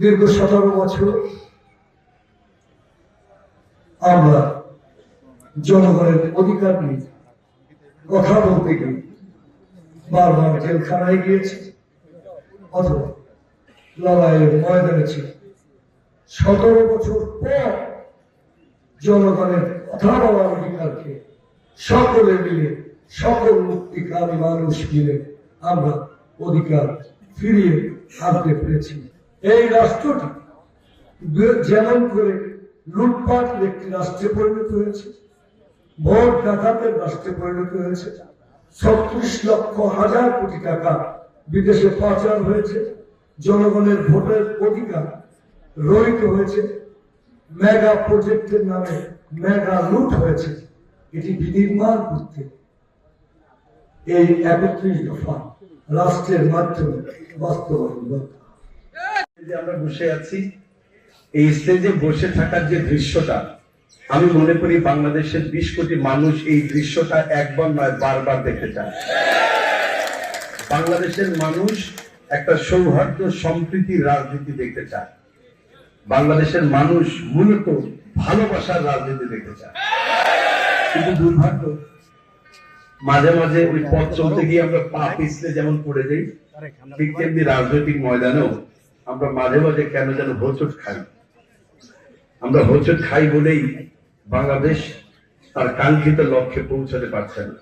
দীর্ঘ 17 বছর আমরা জনগণের অধিকার নিয়ে কথা বলতে গিয়ে বারবার জেলখানায় গিয়েছি অথবা লড়াইয়ের ময়দানে ছিল। 17 বছর পর জনগণের কথা বলার অধিকারকে সকলে মিলে, সকল মুক্তিকামী মানুষ মিলে আমরা অধিকার ফিরিয়ে আনতে পেরেছি। এই রাষ্ট্রটি যেমন করে লুটপাটের একটি রাষ্ট্রে পরিণত হয়েছে, ভোট ডাকাতের রাষ্ট্রে পরিণত হয়েছে, 36 লক্ষ হাজার কোটি টাকা বিদেশে পাচার হয়েছে, জনগণের ভোটের অধিকার রহিত হয়েছে, মেগা প্রজেক্টের নামে মেগা লুট হয়েছে, এটি বিনির্মাণ করতে এই 31 দফা রাষ্ট্রের মাধ্যমে বাস্তবায়ন। আমরা বসে আছি, এই স্টেজে বসে থাকার যে দৃশ্যটা, আমি মনে করি বাংলাদেশের 20 কোটি মানুষ এই দৃশ্যটা একবার নয় বারবার দেখতে চায়। বাংলাদেশের মানুষ একটা সৌহার্দ্য সম্প্রীতির রাজনীতি দেখতে চায়। বাংলাদেশের মানুষ মূলত ভালোবাসার রাজনীতি দেখতে চায়। কিন্তু দুর্ভাগ্য, মাঝে মাঝে ওই পথ চলতে গিয়ে আমরা পা পিছলে যেমন পড়ে যাই, ঠিক তেমনি রাজনৈতিক ময়দানেও আমরা মাঝে মাঝে কেন যেন হোঁচট খাই। আমরা হোঁচট খাই বলেই বাংলাদেশ তার কাঙ্ক্ষিত লক্ষ্যে পৌঁছাতে পারছে না।